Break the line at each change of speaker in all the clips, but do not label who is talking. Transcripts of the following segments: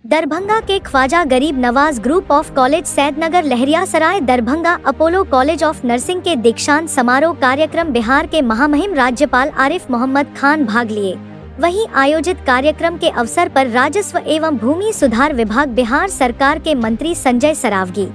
दरभंगा के ख्वाजा गरीब Nawaz group of college Saidnagar Laheriasarai Darbhanga Apollo college of nursing के दीक्षांत समारोह कार्यक्रम बिहार के महामहिम राज्यपाल आरिफ मोहम्मद खान भाग लिए। वहीं आयोजित कार्यक्रम के अवसर पर राजस्व एवं भूमि सुधार विभाग बिहार सरकार के मंत्री संजय सरावगी,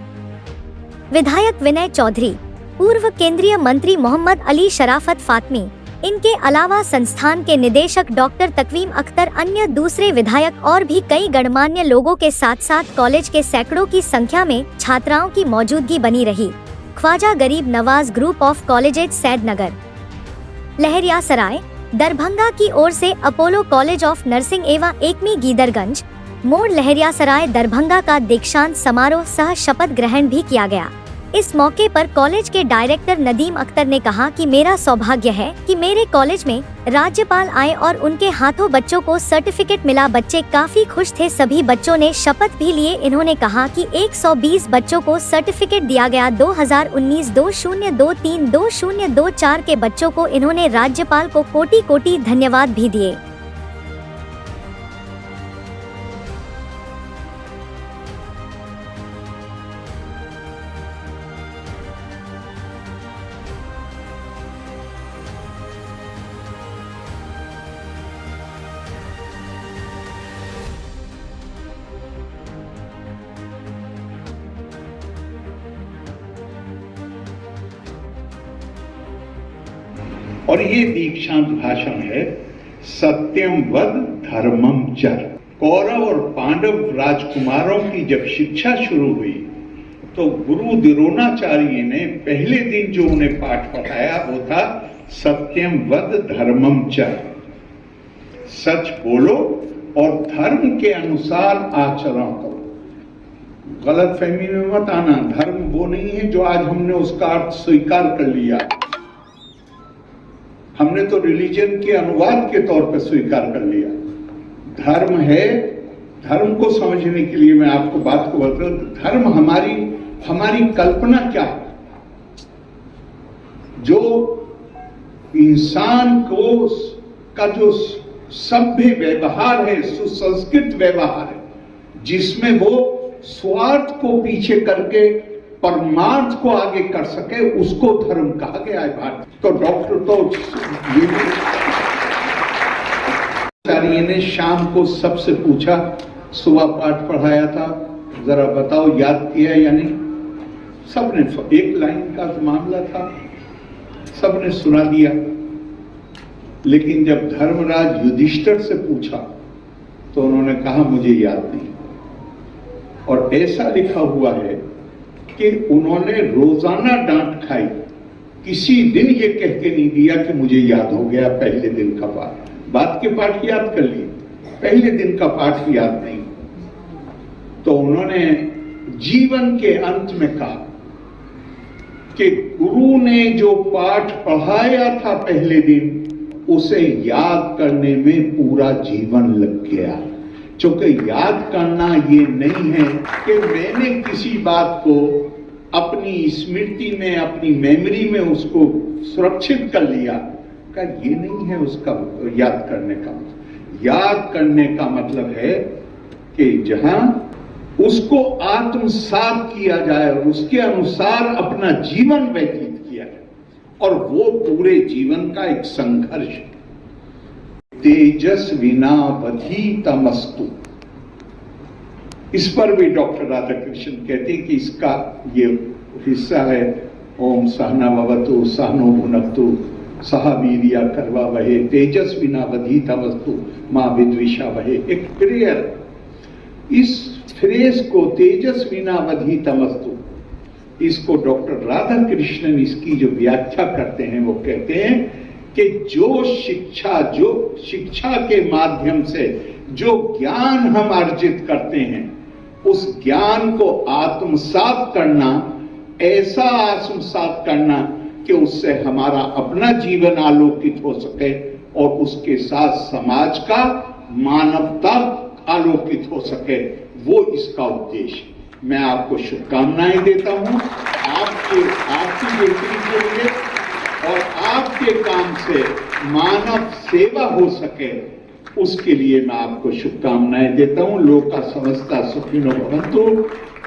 विधायक विनय चौधरी, पूर्व केंद्रीय मंत्री मोहम्मद अली शराफत फातमी, इनके अलावा संस्थान के निदेशक डॉक्टर तकवीम अख्तर, अन्य दूसरे विधायक और भी कई गणमान्य लोगों के साथ साथ कॉलेज के सैकड़ों की संख्या में छात्राओं की मौजूदगी बनी रही। ख्वाजा गरीब Nawaz group of colleges Saidnagar Laheriasarai Darbhanga की ओर से अपोलो कॉलेज ऑफ नर्सिंग एवं एकमी गीदरगंज मोड़ लहरियासराय दरभंगा का दीक्षांत समारोह सह शपथ ग्रहण भी किया गया। इस मौके पर कॉलेज के डायरेक्टर नदीम अख्तर ने कहा कि मेरा सौभाग्य है कि मेरे कॉलेज में राज्यपाल आए और उनके हाथों बच्चों को सर्टिफिकेट मिला। बच्चे काफी खुश थे, सभी बच्चों ने शपथ भी लिए। इन्होंने कहा कि 120 बच्चों को सर्टिफिकेट दिया गया। 2019 2023 2024 के बच्चों को इन्होंने राज्यपाल को कोटि कोटि धन्यवाद भी दिए।
और ये दीक्षांत भाषण है सत्यम वद धर्मम चर। कौरव और पांडव राजकुमारों की जब शिक्षा शुरू हुई तो गुरु द्रोणाचार्य ने पहले दिन जो उन्हें पाठ पढ़ाया वो था सत्यम वद धर्मम चर। सच बोलो और धर्म के अनुसार आचरण करो। गलत फहमी में मत आना। धर्म वो नहीं है जो आज हमने उसका अर्थ स्वीकार कर लिया। हमने तो रिलीजन के अनुवाद के तौर पर स्वीकार कर लिया। धर्म है, धर्म को समझने के लिए मैं आपको बात को बताऊं। धर्म हमारी कल्पना क्या है? जो इंसान को का जो सभ्य व्यवहार है, सुसंस्कृत व्यवहार है, जिसमें वो स्वार्थ को पीछे करके परमार्थ को आगे कर सके, उसको धर्म कहा गया है भारत। तो डॉक्टर ने शाम को सबसे पूछा, सुबह पाठ पढ़ाया था, जरा बताओ याद किया या नहीं? सबने, एक लाइन का मामला था, सबने सुना दिया। लेकिन जब धर्मराज युधिष्ठिर से पूछा तो उन्होंने कहा मुझे याद नहीं। और ऐसा लिखा हुआ है कि उन्होंने रोजाना डांट खाई, किसी दिन ये कह के नहीं दिया कि मुझे याद हो गया पहले दिन का पाठ। बाद के पाठ याद कर लिए, पहले दिन का पाठ याद नहीं। तो उन्होंने जीवन के अंत में कहा कि गुरु ने जो पाठ पढ़ाया था पहले दिन, उसे याद करने में पूरा जीवन लग गया। क्योंकि याद करना ये नहीं है कि मैंने किसी बात को अपनी स्मृति में, अपनी मेमोरी में उसको सुरक्षित कर लिया, का ये नहीं है उसका याद करने का मतलब। याद करने का मतलब है कि जहां उसको आत्मसात किया जाए और उसके अनुसार अपना जीवन व्यतीत किया जाए, और वो पूरे जीवन का एक संघर्ष है। तेजस्विनावधि तमस्तु, इस पर भी डॉक्टर राधाकृष्ण कहते हैं कि इसका ये हिस्सा है ओम सहना भवतु सहनो भुनक्तु सह वीर्या करवा वहे तेजस्विनावधि तमस्तु मां विद्विषा वहे। एक प्रेयर, इस फ्रेज को तेजस्विनावधि तमस्तु, इसको डॉक्टर राधाकृष्णन इसकी जो व्याख्या करते हैं वो कहते हैं कि जो शिक्षा के माध्यम से जो ज्ञान हम अर्जित करते हैं, उस ज्ञान को आत्मसात करना, ऐसा आत्मसात करना कि उससे हमारा अपना जीवन आलोकित हो सके और उसके साथ समाज का, मानवता आलोकित हो सके, वो इसका उद्देश्य। मैं आपको शुभकामनाएं देता हूं आपकी बेटी के लिए, और आपके काम से मानव सेवा हो सके, उसके लिए मैं आपको शुभकामनाएं देता हूं। लोका समस्ता सुखिनो भवन्तु।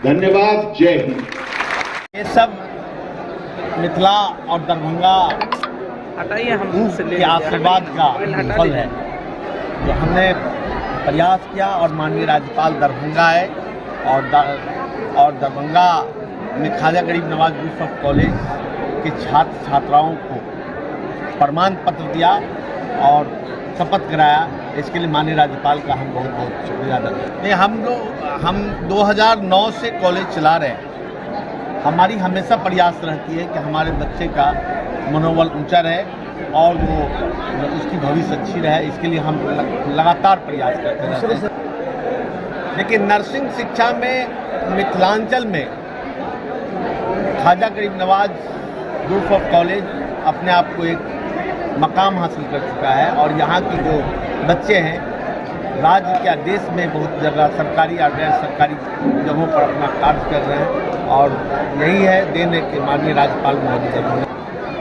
धन्यवाद। जय हिंद।
ये सब मिथिला और दरभंगा
हटाइए, हम
के आशीर्वाद का फल है जो हमने प्रयास किया। और माननीय राज्यपाल दरभंगा आए और दरभंगा में ख्वाजा गरीब नवाज ग्रुप ऑफ कॉलेज के छात्र छात्राओं को प्रमाण पत्र दिया और शपथ कराया। इसके लिए माननीय राज्यपाल का हम बहुत बहुत शुक्रिया अदा करते हैं। हम 2009 से कॉलेज चला रहे हैं। हमारी हमेशा प्रयास रहती है कि हमारे बच्चे का मनोबल ऊंचा रहे और वो उसकी भविष्य अच्छी रहे। इसके लिए हम लगातार प्रयास करते रहते हैं। लेकिन नर्सिंग शिक्षा में मिथिलांचल में ख्वाजा गरीब नवाज ग्रुप ऑफ कॉलेज अपने आप को एक मकाम हासिल कर चुका है और यहाँ के जो बच्चे हैं राज्य या देश में बहुत जगह सरकारी और गैर सरकारी जगहों पर अपना कार्य कर रहे हैं। और यही है देन है कि माननीय राज्यपाल महोदय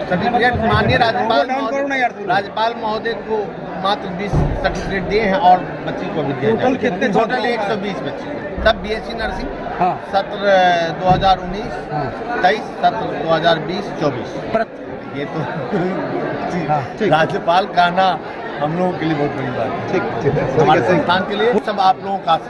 सर्टिफिकेट माननीय राज्यपाल महोदय को मात्र 20 सर्टिफिकेट दिए हैं और बच्चे को भी दिया
टोटल कितने?
टोटल 120 बच्चे सब बीएससी नर्सिंग।
हाँ।
सत्र 2019-23 सत्र 2020-24। ये तो राज्यपाल का आना हम लोगों के लिए बहुत बड़ी बात है। हमारे संस्थान के लिए सब आप लोगों का आशीर्वाद।